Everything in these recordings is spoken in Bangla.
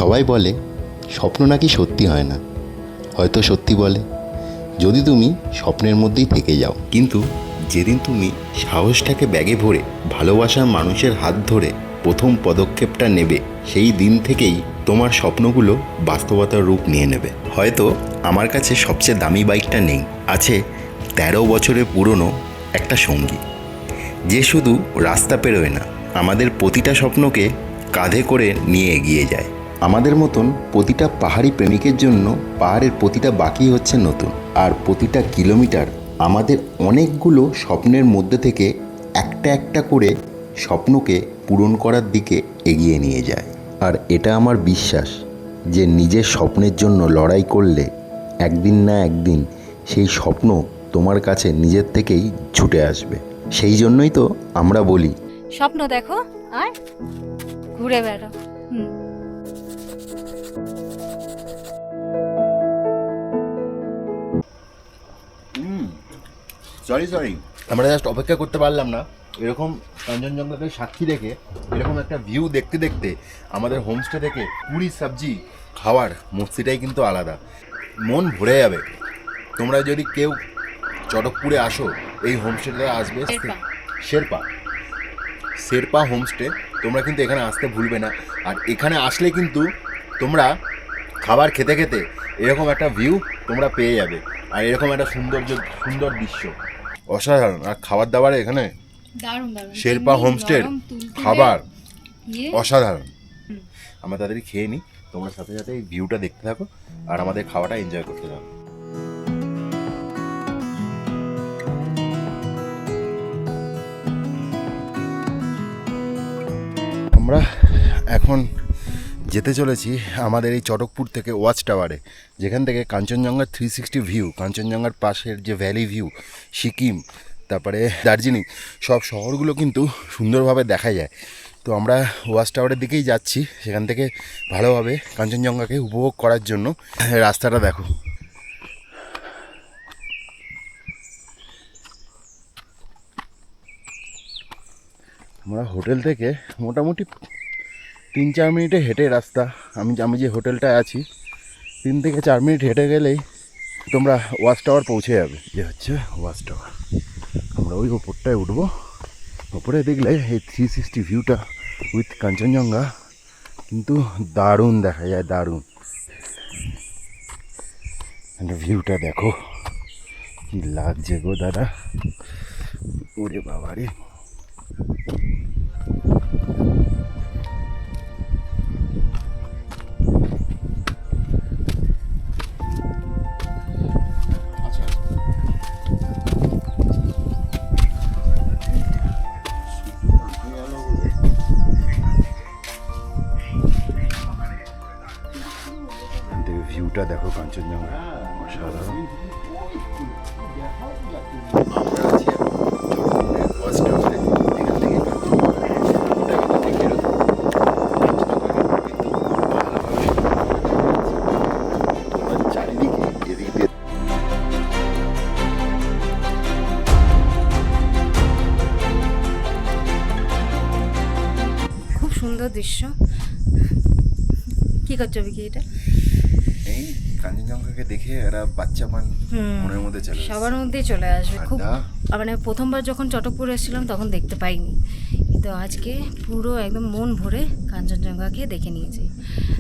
সবাই বলে স্বপ্ন নাকি সত্যি হয় না, হয়তো সত্যি বলে যদি তুমি স্বপ্নের মধ্যেই থেকে যাও। কিন্তু যেদিন তুমি সাহসটাকে ব্যাগে ভরে ভালোবাসার মানুষের হাত ধরে প্রথম পদক্ষেপটা নেবে, সেই দিন থেকেই তোমার স্বপ্নগুলো বাস্তবতার রূপ নিয়ে নেবে। হয়তো আমার কাছে সবচেয়ে দামি বাইকটা নেই, আছে 13 বছরের পুরনো একটা সঙ্গী, যে শুধু রাস্তা পেরোয় না, আমাদের প্রতিটা স্বপ্নকে কাঁধে করে নিয়ে এগিয়ে যায়। আমাদের মতন প্রতিটা পাহাড়ি প্রেমিকের জন্য পাহাড়ের প্রতিটা বাকি হচ্ছে নতুন, আর প্রতিটা কিলোমিটার আমাদের অনেকগুলো স্বপ্নের মধ্যে থেকে একটা একটা করে স্বপ্নকে পূরণ করার দিকে এগিয়ে নিয়ে যায়। আর এটা আমার বিশ্বাস যে নিজের স্বপ্নের জন্য লড়াই করলে একদিন না একদিন সেই স্বপ্ন তোমার কাছে নিজের থেকেই ছুটে আসবে। সেই জন্যই তো আমরা বলি, স্বপ্ন দেখো আর ঘুরে বেড়াও। সরি আমরা জাস্ট অপেক্ষা করতে পারলাম না। এরকম কাঞ্চনজঙ্ঘাকে সাক্ষী রেখে এরকম একটা ভিউ দেখতে দেখতে আমাদের হোমস্টে থেকে পুরি সবজি খাওয়ার মস্তিটাই কিন্তু আলাদা, মন ভরে যাবে। তোমরা যদি কেউ চটকপুরে আসো, এই হোমস্টেটা আসবে শেরপা হোমস্টে, তোমরা কিন্তু এখানে আসতে ভুলবে না। আর এখানে আসলে কিন্তু তোমরা খাবার খেতে খেতে এরকম একটা ভিউ তোমরা পেয়ে যাবে, আর এরকম একটা সুন্দর দৃশ্য, অসাধারণ। আর খাবার দাবার এখানে দারুণ শেরপা হোমস্টের খাবার অসাধারণ। আমরা তাড়াতাড়ি খেয়ে নিই, তোমরা সাথে সাথে এই ভিউটা দেখতে থাকো আর আমাদের খাওয়াটা এনজয় করতে থাকো। আমরা এখন যেতে চলেছি আমাদের এই চটকপুর থেকে ওয়াচ টাওয়ারে, যেখান থেকে কাঞ্চনজঙ্ঘার 360 ভিউ, কাঞ্চনজঙ্ঘার পাশের যে ভ্যালি ভিউ, সিকিম, তারপরে দার্জিলিং, সব শহরগুলো কিন্তু সুন্দরভাবে দেখা যায়। তো আমরা ওয়াচ টাওয়ারের দিকেই যাচ্ছি, সেখান থেকে ভালোভাবে কাঞ্চনজঙ্ঘাকে উপভোগ করার জন্য। রাস্তাটা দেখো, আমরা হোটেল থেকে মোটামুটি 3-4 মিনিটে হেঁটে রাস্তা। আমি যে হোটেলটায় আছি 3 থেকে 4 মিনিট হেঁটে গেলেই তোমরা ওয়াচ টাওয়ার পৌঁছে যাবে। যে হচ্ছে ওয়াচ টাওয়ার, আমরা ওই ওপরটায় উঠবো। ওপরে দেখলে এই 360 ভিউটা উইথ কাঞ্চনজঙ্ঘা কিন্তু দারুণ দেখা যায়, দারুণ। ভিউটা দেখো কি লাগছে গো দাদা, ওরে বাবারে। ভিউটা দেখো কাঞ্চনজঙ্ঘা, অসাধারণ। খুব সুন্দর দৃশ্য। কি করছো বিকি? এটা এই কাঞ্চনজঙ্ঘাকে দেখে এরা বাচ্চা পান মনের মধ্যে চলে, সবার মধ্যেই চলে আসবে। খুব মানে প্রথমবার যখন চটকপুর এসেছিলাম তখন দেখতে পাইনি, কিন্তু আজকে পুরো একদম মন ভরে কাঞ্চনজঙ্ঘাকে দেখে নিয়েছি।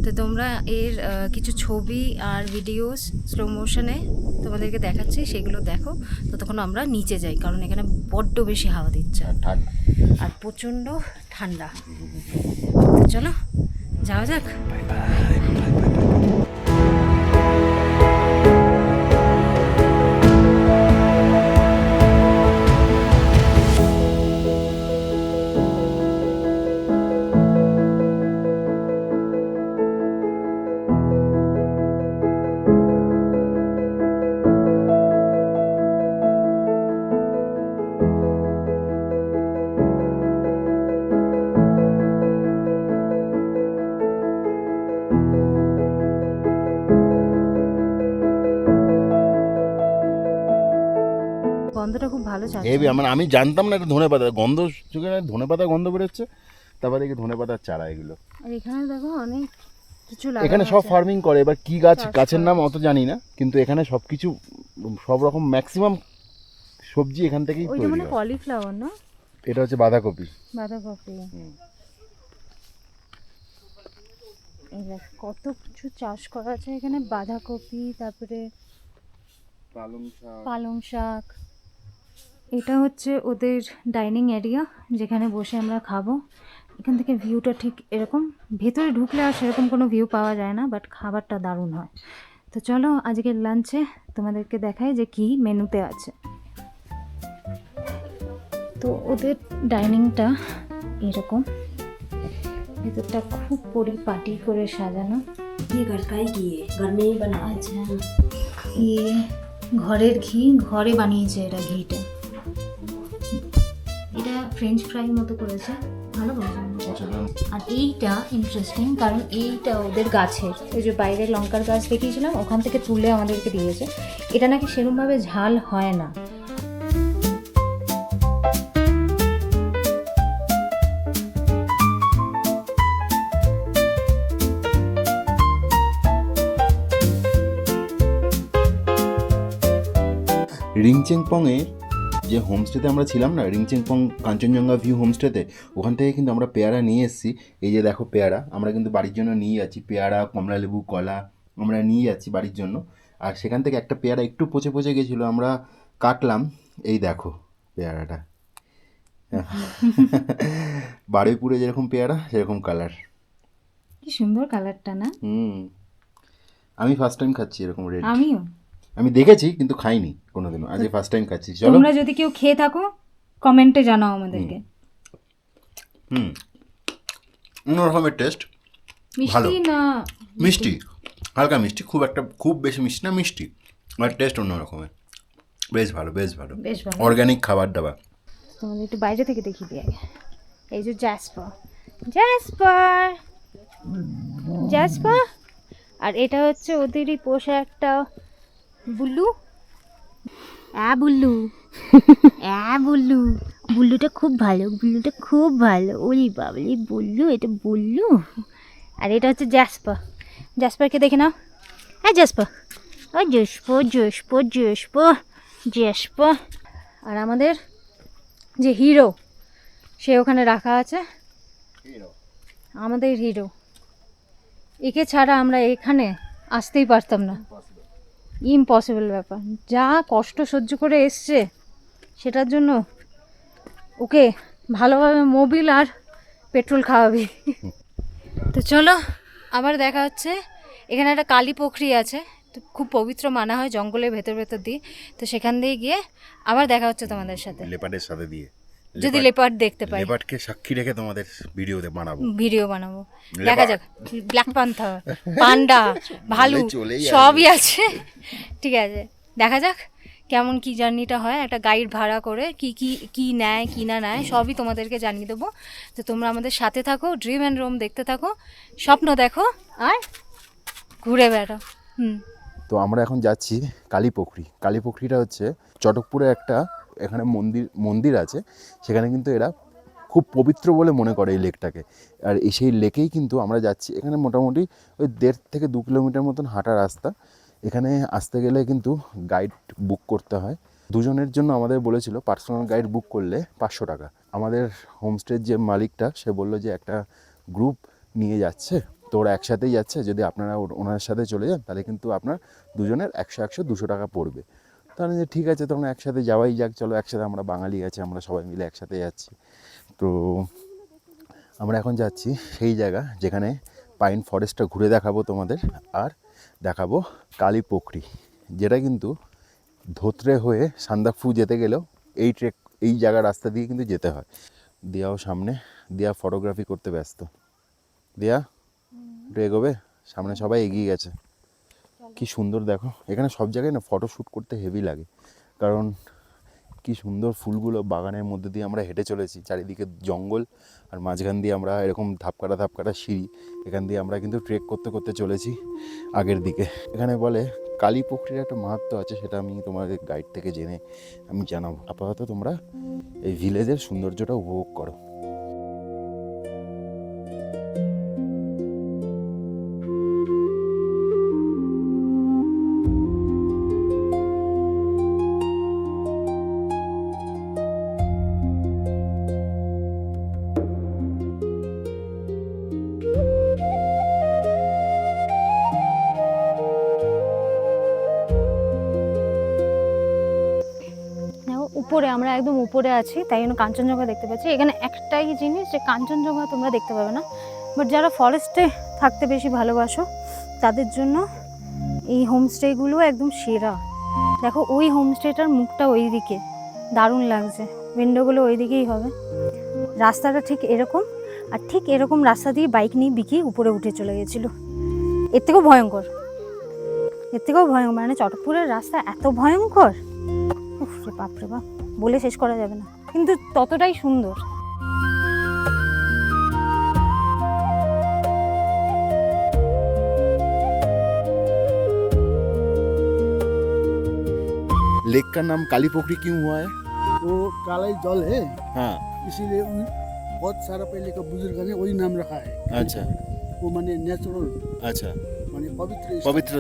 তো তোমরা এর কিছু ছবি আর ভিডিওস স্লো মোশনে তোমাদেরকে দেখাচ্ছি, সেগুলো দেখো। তো তখন আমরা নিচে যাই, কারণ এখানে বড্ড বেশি হাওয়া দিচ্ছে আর প্রচণ্ড ঠান্ডা। তো চলো যাওয়া যাক। গন্ধটা খুব ভালো চাচ্ছে। আমি জানতাম না এটা ধনেপাতা গন্ধ, ধনেপাতা গন্ধ বেরোচ্ছে। তারপর দেখি ধনেপাতার চারা এগুলো। আর এখানে দেখো অনেক কিছু লাগানো এখানে সব আছে। ফার্মিং করে, এবার কি গাছ চাষ গাছের করা নাম অত জানি না, কিন্তু এখানে সব কিছু সব রকম ম্যাক্সিমাম সবজি এখান থেকেই ওইটা তৈরি মানে হয়। কলিফ্লাওয়ার না, এটা হচ্ছে বাঁধাকপি। বাঁধাকপি। এই দেখ কত কিছু চাষ করা আছে এখানে, বাঁধাকপি, তারপরে পালং শাক। এটা হচ্ছে ওদের ডাইনিং এরিয়া, যেখানে বসে আমরা খাবো। এখান থেকে ভিউটা ঠিক এরকম, ভেতরে ঢুকলে আর সেরকম কোনো ভিউ পাওয়া যায় না, বাট খাবারটা দারুণ হয়। তো চলো আজকের লাঞ্চে তোমাদেরকে দেখাই যে কি মেনুতে আছে। তো ওদের ডাইনিংটা এরকম, ভেতরটা খুব পরিপাটি করে সাজানো। ये घर का ही घी है, घर में ही बना है। আচ্ছা, ইয়ে ঘরের ঘি, ঘরে বানিয়েছে এটা, ঘিটা। এটা ফ্রেঞ্চ ফ্রাই মতো করেছে, ভালো করেছে। আর এইটা ইন্টারেস্টিং, কারণ এইটা ওদের গাছের, ওই যে বাইরে লঙ্কার গাছ দেখিয়েছিলাম, ওখান থেকে তুলে আমাদেরকে দিয়েছে। এটা নাকি সেরকমভাবে ঝাল হয় না। রিংচেংপংয়ের যে হোমস্টেতে আমরা ছিলাম না, রিংচেংপং কাঞ্চনজঙ্ঘা ভিউ হোমস্টেতে, ওখান থেকে কিন্তু আমরা পেয়ারা নিয়ে এসেছি। এই যে দেখো পেয়ারা, আমরা কিন্তু বাড়ির জন্য নিয়ে যাচ্ছি। পেয়ারা, কমলা লেবু, কলা আমরা নিয়ে যাচ্ছি বাড়ির জন্য। আর সেখান থেকে একটা পেয়ারা একটু পচে পচে গেছিলো, আমরা কাটলাম। এই দেখো পেয়ারাটা, বারুইপুরে যেরকম পেয়ারা সেরকম কালার। কি সুন্দর কালারটা না? আমি ফার্স্ট টাইম খাচ্ছি এরকম রেড। আমিও। আমি দেখেছি কিন্তু খাইনি কোনোদিনও, আজ ফার্স্ট টাইম খাচ্ছি। চলো, তোমরা যদি কেউ খেয়ে থাকো কমেন্টে জানাও আমাদেরকে। অন্য রকমের টেস্ট, ভালো। মিষ্টি না? মিষ্টি, হালকা মিষ্টি, খুব বেশি মিষ্টি না, মিষ্টি। আর টেস্ট অন্য রকমের, বেশ ভালো, বেশ ভালো, বেশ ভালো। অর্গানিক খাবার দাবার। তোমাদের একটু বাইরে থেকে দেখিয়ে দিই আগে। এই যে জ্যাসপার, জ্যাসপার, জ্যাসপার। আর এটা হচ্ছে ওদেরই পোষা একটা বুল্লু। বুল্লু, বুল্লু, বুল্লুটা খুব ভালো, বুল্লুটা খুব ভালো। ওরে বাবলি বুল্লু, এটা বুল্লু। আর এটা হচ্ছে জ্যাসপার। জ্যাসপারকে দেখে নাও। হ্যাঁ জ্যাসপার, ওই জ্যাসপার, জ্যাসপার, জ্যাসপার, জ্যাসপার। আর আমাদের যে হিরো, সে ওখানে রাখা আছে, আমাদের হিরো। একে ছাড়া আমরা এখানে আসতেই পারতাম না, ইম্পসিবল ব্যাপার। যা কষ্ট সহ্য করে এসছে, সেটার জন্য ওকে ভালোভাবে মোবিল আর পেট্রোল খাওয়াবি। তো চলো আবার দেখা হচ্ছে। এখানে একটা কালী পুকুরি আছে, তো খুব পবিত্র মানা হয় জঙ্গলের ভেতর ভেতর দিয়ে। তো সেখান দিয়ে গিয়ে আবার দেখা হচ্ছে তোমাদের সাথে, লেপার্ডের সাথে দিয়ে, যদি লেপার্ড দেখতে পাই। লেপার্ডকে সাক্ষী রেখে তোমাদের বানাবো। ভিডিও বানাবো, দেখা যাক। ব্ল্যাক পান্থার, পান্ডা, ভালু সবই আছে। ঠিক আছে, দেখা যাক কেমন কি জার্নিটা হয়। একটা গাইড ভাড়া করে কি নেয় কি না নেয় সবই তোমাদেরকে জানিয়ে দেবো। তো তোমরা আমাদের সাথে থাকো, ড্রিম অ্যান্ড রোম দেখতে থাকো, স্বপ্ন দেখো আর ঘুরে বেড়াও। তো আমরা এখন যাচ্ছি কালীপুকুরি। কালীপুকুরিটা হচ্ছে চটকপুরে একটা, এখানে মন্দির আছে, সেখানে কিন্তু এরা খুব পবিত্র বলে মনে করে এই লেকটাকে। আর সেই লেকেই কিন্তু আমরা যাচ্ছি। এখানে মোটামুটি ওই 1.5 থেকে 2 কিলোমিটার মতন হাঁটা রাস্তা। এখানে আসতে গেলে কিন্তু গাইড বুক করতে হয়। দুজনের জন্য আমাদের বলেছিল পার্সোনাল গাইড বুক করলে 500 টাকা। আমাদের হোমস্টের যে মালিকটা, সে বলল যে একটা গ্রুপ নিয়ে যাচ্ছে, তো ওরা একসাথেই যাচ্ছে, যদি আপনারা ওনার সাথে চলে যান তাহলে কিন্তু আপনার দুজনের 100-200 টাকা পড়বে। তাহলে যে ঠিক আছে, তখন একসাথে যাওয়াই যাক, চলো একসাথে, আমরা বাঙালি আছে, আমরা সবাই মিলে একসাথে যাচ্ছি। তো আমরা এখন যাচ্ছি সেই জায়গা যেখানে পাইন ফরেস্টটা ঘুরে দেখাবো তোমাদের, আর দেখাবো কালীপুকুরি, যেটা কিন্তু ধোত্রে হয়ে সান্দাকফু যেতে গেলেও এই জায়গার রাস্তা দিয়ে কিন্তু যেতে হয়। দিয়াও সামনে, দিয়া ফটোগ্রাফি করতে ব্যস্ত। দিয়া একটু এগোবে, সামনে সবাই এগিয়ে গেছে। কি সুন্দর দেখো, এখানে সব জায়গায় না ফটো শ্যুট করতে হেভি লাগে, কারণ কি সুন্দর ফুলগুলো, বাগানের মধ্যে দিয়ে আমরা হেঁটে চলেছি, চারিদিকে জঙ্গল, আর মাঝখান দিয়ে আমরা এরকম ধাপকাটা সিঁড়ি, এখান দিয়ে আমরা কিন্তু ট্রেক করতে করতে চলেছি আগের দিকে। এখানে বলে কালীপুকুরির একটা মাহাত্ম্য আছে, সেটা আমি তোমাদের গাইড থেকে জেনে আমি জানাবো। আপাতত তোমরা এই ভিলেজের সৌন্দর্যটা উপভোগ করো। উপরে, আমরা একদম উপরে আছি, তাই জন্য কাঞ্চনজঙ্ঘা দেখতে পাচ্ছি। এখানে একটাই জিনিস যে কাঞ্চনজঙ্ঘা তোমরা দেখতে পাবে না, বাট যারা ফরেস্টে থাকতে বেশি ভালোবাসো তাদের জন্য এই হোমস্টেগুলো একদম সেরা। দেখো ওই হোমস্টেটার মুখটা ওই দিকে, দারুণ লাগছে, উইন্ডোগুলো ওই দিকেই হবে। রাস্তাটা ঠিক এরকম, আর ঠিক এরকম রাস্তা দিয়ে বাইক নিয়ে বিকি উপরে উঠে চলে গেছিলো। এর থেকেও ভয়ঙ্কর, মানে চটকপুরের রাস্তা এত ভয়ঙ্কর, উফ রে বাপ রে বাপ, বলে শেষ করা যাবে না, কিন্তু ততটাই সুন্দর। लेक का नाम काली पोखरी क्यों हुआ है? वो काला ही जल है, हाँ, इसीलिए बहुत सारा पहले का बुजुर्ग ने वही नाम रखा है। अच्छा वो माने नेचुरल, अच्छा, माने पवित्र पवित्र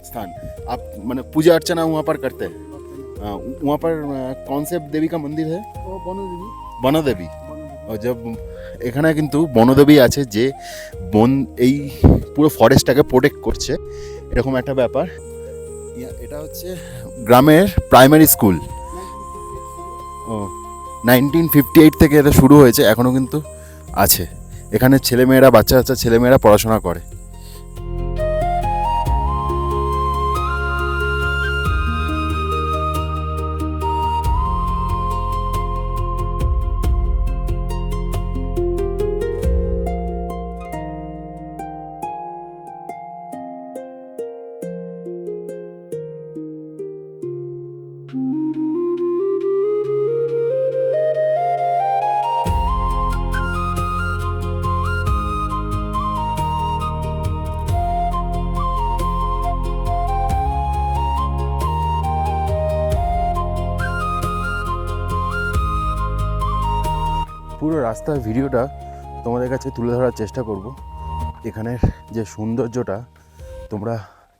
स्थान। आप माने पूजा अर्चना वहाँ पर करते हैं? वहाँ पर कौन से देवी का मंदिर है? वो बनोदेवी। বনদেবী। ও যে এখানে কিন্তু বনদেবী আছে, যে বন এই পুরো ফরেস্টটাকে প্রোটেক্ট করছে, এরকম একটা ব্যাপার। এটা হচ্ছে গ্রামের প্রাইমারি স্কুল। ও 1958 থেকে এটা শুরু হয়েছে, এখনও কিন্তু আছে। এখানে ছেলেমেয়েরা, বাচ্চা বাচ্চা ছেলেমেয়েরা পড়াশোনা করে। পুরো রাস্তার ভিডিওটা তোমাদের কাছে তুলে ধরার চেষ্টা করব। এখানের যে সৌন্দর্যটা তোমরা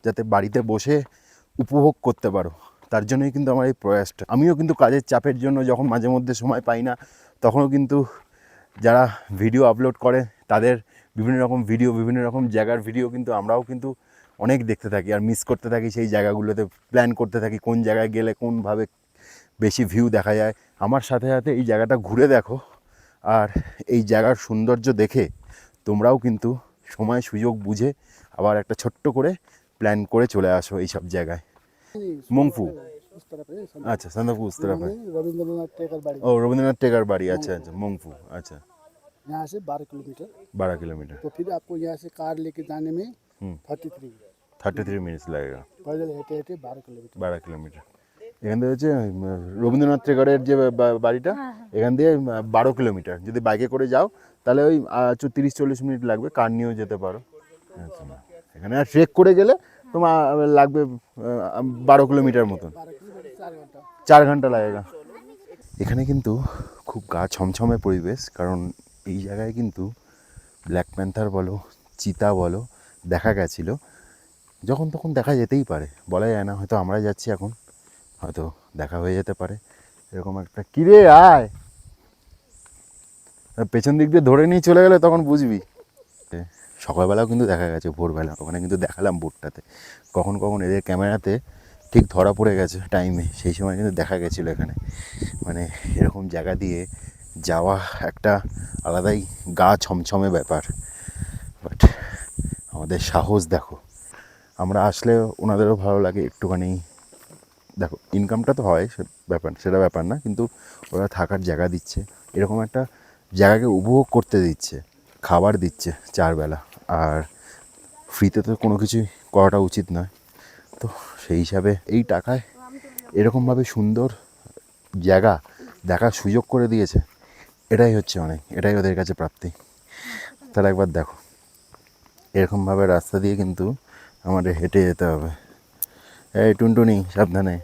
যাতে বাড়িতে বসে উপভোগ করতে পারো, তার জন্যই কিন্তু আমার এই প্রয়াসটা। আমিও কিন্তু কাজের চাপের জন্য যখন মাঝে মধ্যে সময় পাই না, তখনও কিন্তু যারা ভিডিও আপলোড করে তাদের বিভিন্ন রকম ভিডিও, বিভিন্ন রকম জায়গার ভিডিও কিন্তু আমরাও কিন্তু অনেক দেখতে থাকি, আর মিস করতে থাকি। সেই জায়গাগুলোতে প্ল্যান করতে থাকি কোন জায়গায় গেলে কোনভাবে বেশি ভিউ দেখা যায়। আমার সাথে সাথে এই জায়গাটা ঘুরে দেখো, আর এই জায়গার সৌন্দর্য দেখে তোমরাও কিন্তু সময় সুযোগ বুঝে আবার একটা ছোট্ট করে প্ল্যান করে চলে আসো এই সব জায়গায়। মংফু, उस तरफ है, আচ্ছা, সন্দরপুর উস तरफ है। रविंद्रनाथ टेकर बाड़ी। ও রবীন্দ্রনাথ টেকার বাড়ি, আচ্ছা আচ্ছা, মংফু, আচ্ছা, यहाँ से 12 किलोमीटर। 12 किलोमीटर, तो फिर आपको यहाँ से कार लेके जाने में 33 मिनट्स लगेगा। पैदल हेटे हेटे 12 किलोमीटर। 12 কিলোমিটার। এখান থেকে হচ্ছে রবীন্দ্রনাথ টেকারের যে বাড়িটা, এখান দিয়ে 12 কিলোমিটার। যদি বাইকে করে যাও তাহলে ওই 30-40 মিনিট লাগবে, কার নিয়েও যেতে পারো। আচ্ছা, এখানে আর ট্রেক করে গেলে তোমার লাগবে 12 কিলোমিটার মতন, 4 ঘন্টা লাগেগা। এখানে কিন্তু খুব গা ছমছমে পরিবেশ, কারণ এই জায়গায় কিন্তু ব্ল্যাক প্যান্থার বলো, চিতা বলো দেখা গেছিলো। যখন তখন দেখা যেতেই পারে, বলা যায় না, হয়তো আমরা যাচ্ছি এখন, হয়তো দেখা হয়ে যেতে পারে। এরকম একটা কিরে আয়, পেছন দিক দিয়ে ধরে নিয়ে চলে গেলে তখন বুঝবি। সকালবেলাও কিন্তু দেখা গেছে, ভোরবেলা ওখানে কিন্তু দেখালাম বোটটাতে, কখন কখন এদের ক্যামেরাতে ঠিক ধরা পড়ে গেছে টাইমে, সেই সময় কিন্তু দেখা গেছিলো এখানে। মানে এরকম জায়গা দিয়ে যাওয়া একটা আলাদাই গা ছমছমে ব্যাপার। বাট আমাদের সাহস দেখো, আমরা আসলে ওনাদেরও ভালো লাগে একটুখানি। দেখো ইনকামটা তো হয়, সেটা ব্যাপার না, কিন্তু ওরা থাকার জায়গা দিচ্ছে, এরকম একটা জায়গাকে উপভোগ করতে দিচ্ছে, খাবার দিচ্ছে 4 বেলা, আর ফ্রিতে তো কোনো কিছুই করাটা উচিত নয়। তো সেই হিসাবে এই টাকায় এরকমভাবে সুন্দর জায়গা দেখার সুযোগ করে দিয়েছে, এটাই হচ্ছে অনেক, এটাই ওদের কাছে প্রাপ্তি। তাহলে একবার দেখো, এরকমভাবে রাস্তা দিয়ে কিন্তু আমাদের হেঁটে যেতে হবে। এই টুনটুনি, সাবধানে।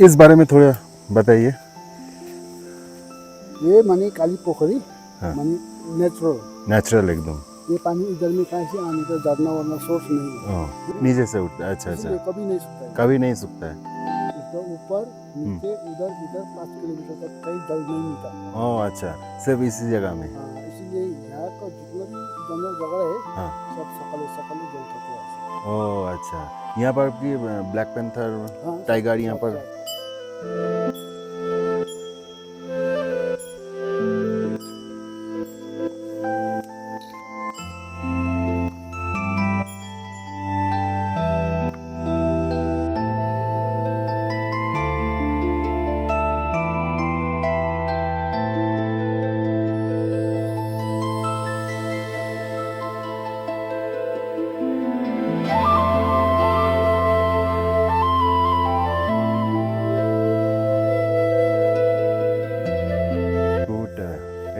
इस बारे में थोड़ा बताइए। ये माने काली पोखरी हाँ। माने नेचुरल। नेचुरल एकदम। ये पानी इधर में कहाँ से आने का झरना वरना सोर्स नहीं है, नीचे से उठता है। अच्छा इसलिए अच्छा, कभी नहीं सूखता है। कभी नहीं सूखता है। इसका ऊपर नीचे उधर इधर 5 किलोमीटर तक कहीं जल नहीं मिलता। ओह अच्छा, सिर्फ इसी जगह में। हाँ, इसीलिए यहाँ का जितना भी जंगल जगह है हाँ। सब सकाले सकाले जल सकते हैं। ओह अच्छा, यहाँ पर भी ब्लैक पैंथर हाँ, टाइगर यहाँ पर।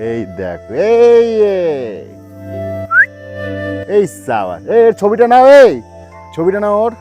এই দেখ, এই সাবাস, এই ছবিটা নাও, এই ছবিটা নাও ওর।